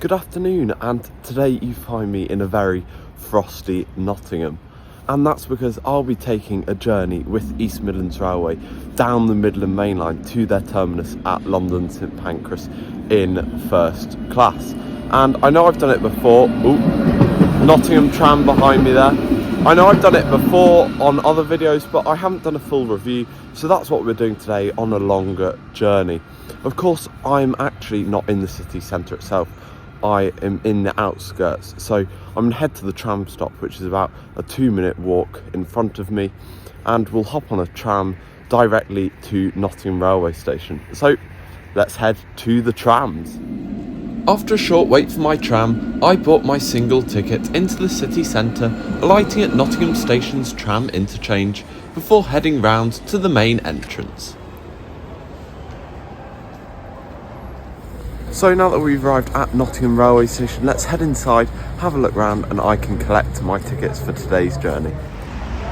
Good afternoon, and today you find me in a very frosty Nottingham, and that's because I'll be taking a journey with East Midlands Railway down the Midland Main Line to their terminus at London St Pancras in first class. And I know I've done it before. Nottingham tram behind me there. I know I've done it before on other videos, but I haven't done a full review, so that's what we're doing today on a longer journey. Of course, I'm actually not in the city centre itself. I am in the outskirts, so I'm going to head to the tram stop, which is about a 2-minute walk in front of me, and we'll hop on a tram directly to Nottingham railway station. So let's head to the trams. After a short wait for my tram, I bought my single ticket into the city centre, alighting at Nottingham Station's tram interchange before heading round to the main entrance. So now that we've arrived at Nottingham railway station, let's head inside, have a look round, and I can collect my tickets for today's journey.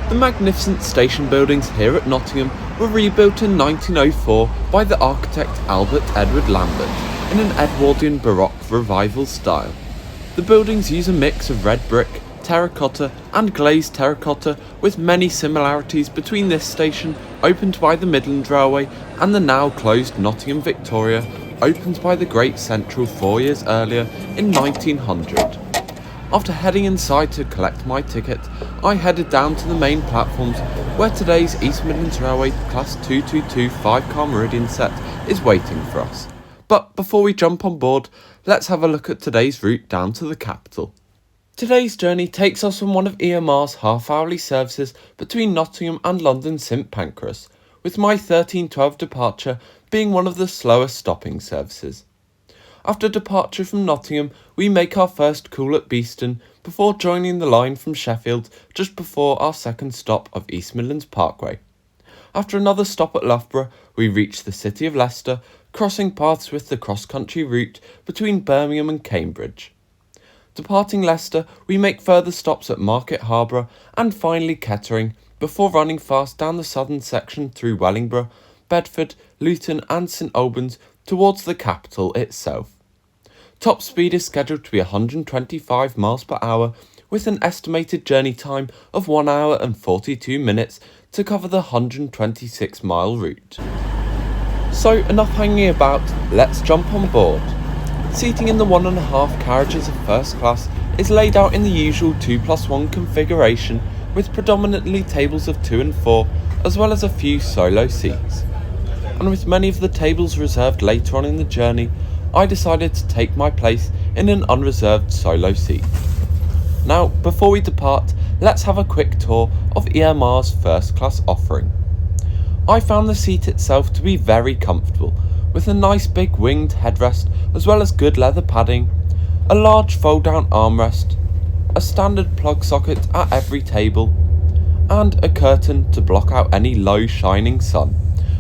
The magnificent station buildings here at Nottingham were rebuilt in 1904 by the architect Albert Edward Lambert in an Edwardian Baroque revival style. The buildings use a mix of red brick, terracotta and glazed terracotta, with many similarities between this station, opened by the Midland Railway, and the now closed Nottingham Victoria, opened by the Great Central 4 years earlier in 1900. After heading inside to collect my ticket, I headed down to the main platforms where today's East Midlands Railway Class 222 5-car Meridian set is waiting for us. But before we jump on board, let's have a look at today's route down to the capital. Today's journey takes us on one of EMR's half-hourly services between Nottingham and London St Pancras, with my 13:12 departure being one of the slower stopping services. After departure from Nottingham, we make our first call at Beeston before joining the line from Sheffield just before our second stop of East Midlands Parkway. After another stop at Loughborough, we reach the city of Leicester, crossing paths with the cross-country route between Birmingham and Cambridge. Departing Leicester, we make further stops at Market Harborough and finally Kettering, before running fast down the southern section through Wellingborough, Bedford, Luton and St Albans towards the capital itself. Top speed is scheduled to be 125 miles per hour, with an estimated journey time of 1 hour and 42 minutes to cover the 126-mile route. So enough hanging about, let's jump on board. Seating in the 1.5 carriages of first class is laid out in the usual 2+1 configuration, with predominantly tables of 2 and 4, as well as a few solo seats. And with many of the tables reserved later on in the journey, I decided to take my place in an unreserved solo seat. Now, before we depart, let's have a quick tour of EMR's first class offering. I found the seat itself to be very comfortable, with a nice big winged headrest as well as good leather padding, a large fold-down armrest, a standard plug socket at every table, and a curtain to block out any low shining sun,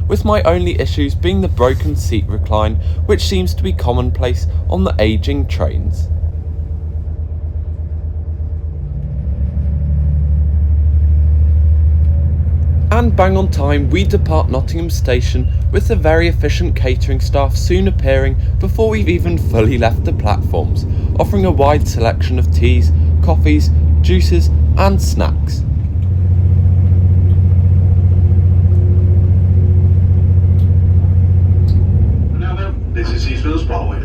with my only issues being the broken seat recline, which seems to be commonplace on the ageing trains. And bang on time, we depart Nottingham Station, with the very efficient catering staff soon appearing before we've even fully left the platforms, offering a wide selection of teas, coffees, juices and snacks. Now then, this is East Midlands Parkway.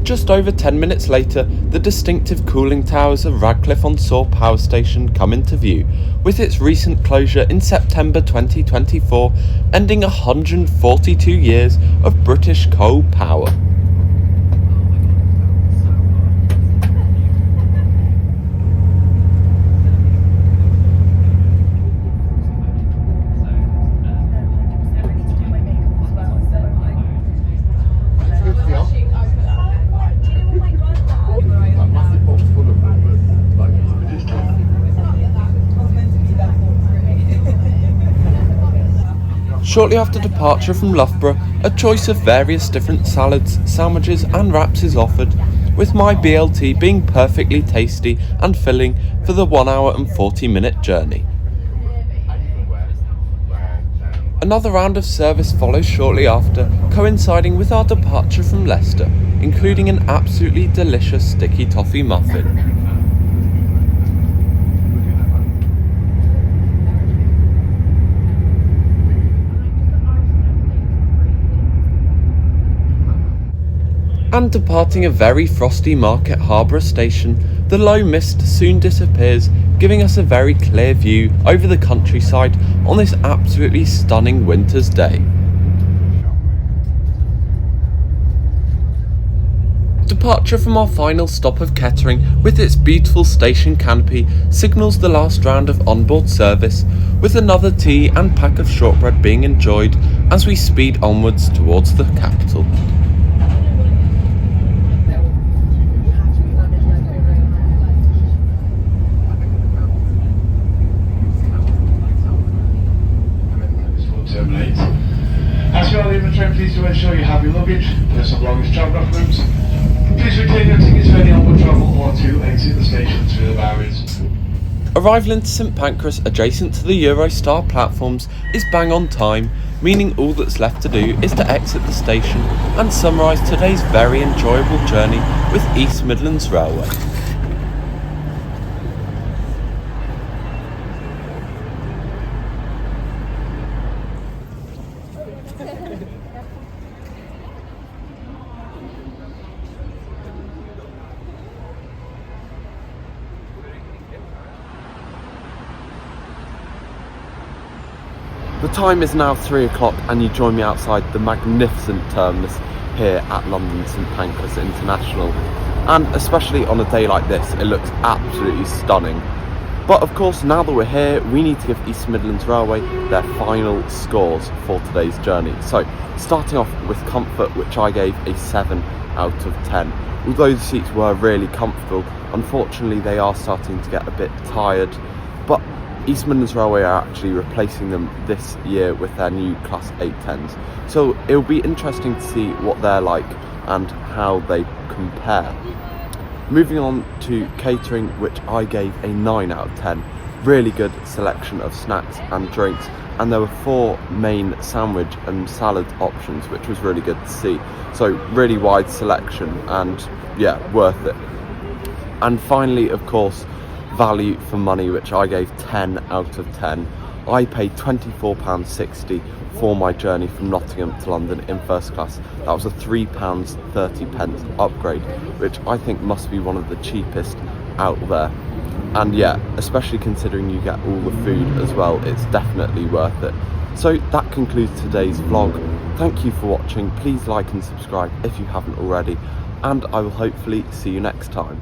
Just over 10 minutes later, the distinctive cooling towers of Radcliffe-on-Soar Power Station come into view, with its recent closure in September 2024 ending 142 years of British coal power. Shortly after departure from Loughborough, a choice of various different salads, sandwiches and wraps is offered, with my BLT being perfectly tasty and filling for the 1 hour and 40-minute journey. Another round of service follows shortly after, coinciding with our departure from Leicester, including an absolutely delicious sticky toffee muffin. And departing a very frosty Market Harborough station, the low mist soon disappears, giving us a very clear view over the countryside on this absolutely stunning winter's day. Departure from our final stop of Kettering with its beautiful station canopy signals the last round of onboard service, with another tea and pack of shortbread being enjoyed as we speed onwards towards the capital. Terminate. As you are leaving the train, please do ensure you have your luggage, personal belongings, travel documents. Please retain your tickets for any onward travel or to exit the station through the barriers. Arrival into St Pancras adjacent to the Eurostar platforms is bang on time, meaning all that's left to do is to exit the station and summarise today's very enjoyable journey with East Midlands Railway. The time is now 3 o'clock and you join me outside the magnificent terminus here at London St Pancras International. And especially on a day like this, it looks absolutely stunning. But of course, now that we're here, we need to give East Midlands Railway their final scores for today's journey. So, starting off with comfort, which I gave a 7 out of 10. Although the seats were really comfortable, unfortunately they are starting to get a bit tired. But East Midlands Railway are actually replacing them this year with their new Class 810s. So it'll be interesting to see what they're like and how they compare. Moving on to catering, which I gave a 9 out of 10. Really good selection of snacks and drinks, and there were 4 main sandwich and salad options, which was really good to see. So really wide selection and yeah, worth it. And finally, of course, value for money, which I gave 10 out of 10. I paid £24.60 for my journey from Nottingham to London in first class. That was a £3.30 upgrade, which I think must be one of the cheapest out there. And yeah, especially considering you get all the food as well, it's definitely worth it. So that concludes today's vlog. Thank you for watching. Please like and subscribe if you haven't already, and I will hopefully see you next time.